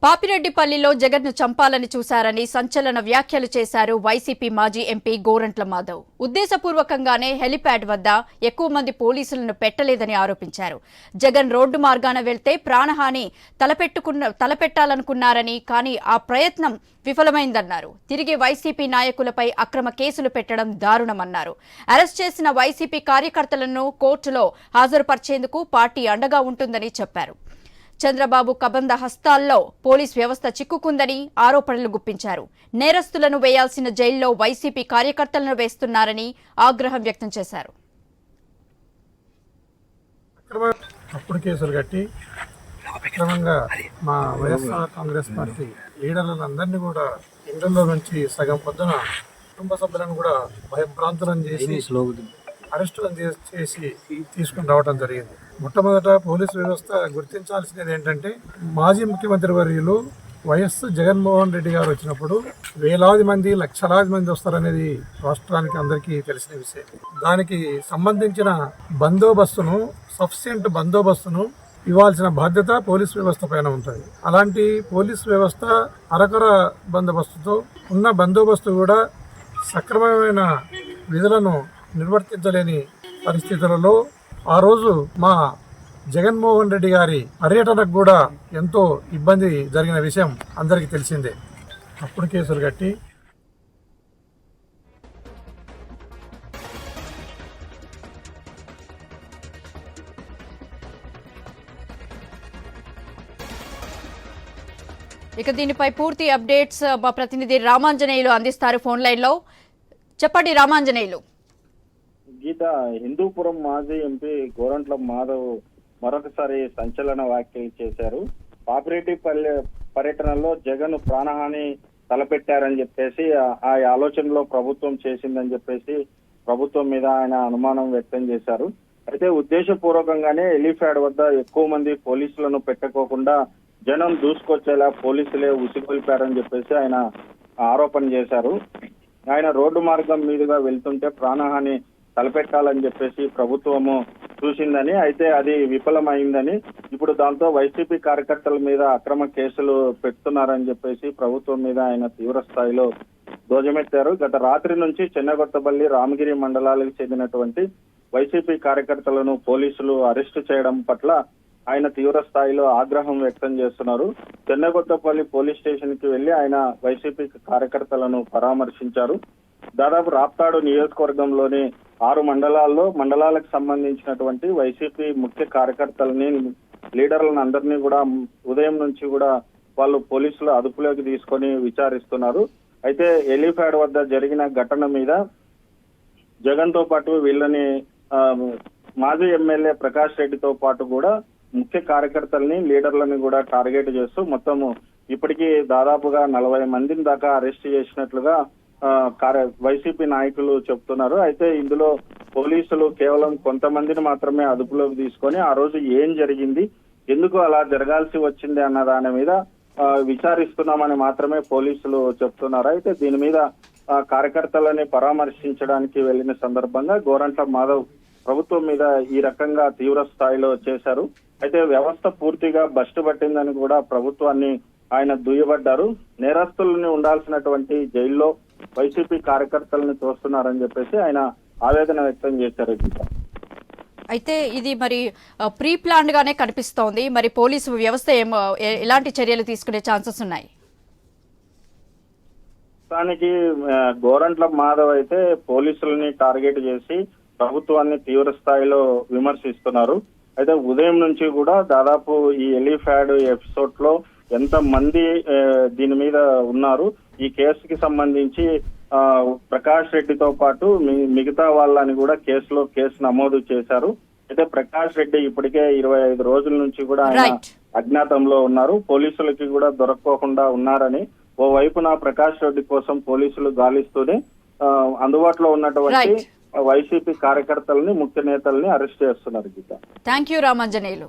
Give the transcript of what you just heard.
పాపిరెడ్డిపల్లిలో జగన్ను చంపాలని చూశారని సంచలన వ్యాఖ్యలు చేశారు వైసీపీ మాజీ ఎంపీ గోరంట్ల మాధవ్. ఉద్దేశపూర్వకంగానే హెలిప్యాడ్ వద్ద ఎక్కువ మంది పోలీసులను పెట్టలేదని ఆరోపించారు. జగన్ రోడ్డు మార్గాన వెళ్తే ప్రాణహాని తలపెట్టాలనుకున్నారని, కానీ ఆ ప్రయత్నం విఫలమైందన్నారు. తిరిగి వైసీపీ నాయకులపై అక్రమ కేసులు పెట్టడం దారుణమన్నారు. అరెస్ట్ చేసిన వైసీపీ కార్యకర్తలను కోర్టులో హాజరుపర్చేందుకు పార్టీ అండగా ఉంటుందని చెప్పారు. చంద్రబాబు కబంధ హస్తాల్లో పోలీస్ వ్యవస్థ చిక్కుకుందని ఆరోపణలు గుప్పించారు. నేరస్తులను వేయాల్సిన జైల్లో వైసీపీ కార్యకర్తలను వేస్తున్నారని ఆగ్రహం వ్యక్తం చేశారు. తప్పుడు కేసులు కట్టి అక్రమంగా మా వైఎస్ఆర్ కాంగ్రెస్ పార్టీ లీడర్లందరినీ కూడా ఇండ్లలో నుంచి సగం పొద్దున కుటుంబ సభ్యులను కూడా భయభ్రాంతులను చేసి అరెస్టులను చేసి తీసుకుని రావడం జరిగింది. మొట్టమొదట పోలీసు వ్యవస్థ గుర్తించాల్సినది ఏంటంటే, మాజీ ముఖ్యమంత్రి వర్యులు వైఎస్ జగన్మోహన్ రెడ్డి గారు వచ్చినప్పుడు వేలాది మంది లక్షలాది మంది వస్తారనేది రాష్ట్రానికి అందరికీ తెలిసిన విషయం. దానికి సంబంధించిన బందోబస్తును, సఫిషియెంట్ బందోబస్తును ఇవ్వాల్సిన బాధ్యత పోలీస్ వ్యవస్థ పైన ఉంటుంది. అలాంటి పోలీస్ వ్యవస్థ అరకొర బందోబస్తుతో ఉన్న బందోబస్తు కూడా సక్రమమైన విధులను నిర్వర్తించలేని పరిస్థితులలో ఆ రోజు మా జగన్మోహన్ రెడ్డి గారి పర్యటనకు కూడా ఎంతో ఇబ్బంది జరిగిన విషయం అందరికీ తెలిసిందే. తప్పుడు కేసులు కట్టి ఇక దీనిపై పూర్తి అప్డేట్స్ మా ప్రతినిధి రామాంజనేయులు అందిస్తారు ఫోన్ లైన్లో. చెప్పండి రామాంజనేయులు. గీత, హిందూపురం మాజీ ఎంపీ గోరంట్ల మాధవ్ మరొకసారి సంచలన వ్యాఖ్యలు చేశారు. పాపిరెడ్డిపల్లి పర్యటనలో జగన్ ప్రాణహాని తలపెట్టారని చెప్పేసి, ఆ ఆలోచనలో ప్రభుత్వం చేసిందని చెప్పేసి ప్రభుత్వం మీద ఆయన అనుమానం వ్యక్తం చేశారు. అయితే ఉద్దేశపూర్వకంగానే ఎలిఫాడ్ వద్ద ఎక్కువ మంది పోలీసులను పెట్టకోకుండా జనం దూసుకొచ్చేలా పోలీసులే ఉసిగొల్పారని చెప్పేసి ఆయన ఆరోపణ చేశారు. ఆయన రోడ్డు మార్గం మీదుగా వెళ్తుంటే ప్రాణహాని తలపెట్టాలని చెప్పేసి ప్రభుత్వము చూసిందని, అయితే అది విఫలమైందని, ఇప్పుడు దాంతో వైసీపీ కార్యకర్తల మీద అక్రమ కేసులు పెడుతున్నారని చెప్పేసి ప్రభుత్వం మీద ఆయన తీవ్ర స్థాయిలో ధ్వజమెత్తారు. గత రాత్రి నుంచి చెన్నగొత్తపల్లి, రామగిరి మండలాలకు చెందినటువంటి వైసీపీ కార్యకర్తలను పోలీసులు అరెస్టు చేయడం పట్ల ఆయన తీవ్ర స్థాయిలో ఆగ్రహం వ్యక్తం చేస్తున్నారు. చెన్నగొత్తపల్లి పోలీస్ స్టేషన్ కి వెళ్లి ఆయన వైసీపీ కార్యకర్తలను పరామర్శించారు. దాదాపు రాప్తాడు నియోజకవర్గంలోని 6 మండలాలకు సంబంధించినటువంటి వైసీపీ ముఖ్య కార్యకర్తలని, లీడర్లను అందరినీ కూడా ఉదయం నుంచి కూడా వాళ్ళు పోలీసులు అదుపులోకి తీసుకొని విచారిస్తున్నారు. అయితే ఎలిఫాడ్ వద్ద జరిగిన ఘటన మీద జగన్ తో పాటు వీళ్ళని మాజీ ఎమ్మెల్యే ప్రకాష్ రెడ్డితో పాటు కూడా ముఖ్య కార్యకర్తల్ని, లీడర్లని కూడా టార్గెట్ చేస్తూ మొత్తము ఇప్పటికీ దాదాపుగా 40 మందిని దాకా అరెస్ట్ చేసినట్లుగా వైసీపీ నాయకులు చెప్తున్నారు. అయితే ఇందులో పోలీసులు కేవలం కొంతమందిని మాత్రమే అదుపులోకి తీసుకొని ఆ రోజు ఏం జరిగింది, ఎందుకు అలా జరగాల్సి వచ్చింది అన్న దాని మీద విచారిస్తున్నామని మాత్రమే పోలీసులు చెప్తున్నారు. అయితే దీని మీద కార్యకర్తలని పరామర్శించడానికి వెళ్లిన సందర్భంగా గోరంట్ల మాధవ్ ప్రభుత్వం మీద ఈ రకంగా తీవ్ర స్థాయిలో చేశారు. అయితే వ్యవస్థ పూర్తిగా బస్టు పట్టిందని కూడా ప్రభుత్వాన్ని ఆయన దుయ్యబడ్డారు. నేరస్తులని ఉండాల్సినటువంటి జైల్లో వైసీపీ కార్యకర్తలను తోస్తున్నారని చెప్పేసి ఆయన ఆవేదన వ్యక్తం చేశారు. అయితే ఇది మరి ప్రీ ప్లాన్డ్ గానే కనిపిస్తోంది. మరి పోలీసు వ్యవస్థ ఎలాంటి చర్యలు తీసుకునే ఛాన్సెస్ ఉన్నాయి? దానికి గోరంట్ల మాధవ్ అయితే పోలీసులని టార్గెట్ చేసి ప్రభుత్వాన్ని తీవ్ర స్థాయిలో విమర్శిస్తున్నారు. అయితే ఉదయం నుంచి కూడా దాదాపు ఈ ఎలిఫాడ్ ఎపిసోడ్ లో ఎంత మంది దీని మీద ఉన్నారు, ఈ కేసుకి సంబంధించి ప్రకాష్ రెడ్డితో పాటు మిగతా వాళ్ళని కూడా కేసు నమోదు చేశారు. అయితే ప్రకాష్ రెడ్డి ఇప్పటికే 25 రోజుల నుంచి కూడా ఆయన అజ్ఞాతంలో ఉన్నారు. పోలీసులకి కూడా దొరక్కోకుండా ఉన్నారని ఓవైపున ప్రకాష్ రెడ్డి కోసం పోలీసులు గాలిస్తూనే అందుబాటులో ఉన్నటువంటి వైసీపీ కార్యకర్తలని, ముఖ్య నేతల్ని అరెస్ట్ చేస్తున్నారు. గీత, థ్యాంక్ యూ రామాంజనేయులు.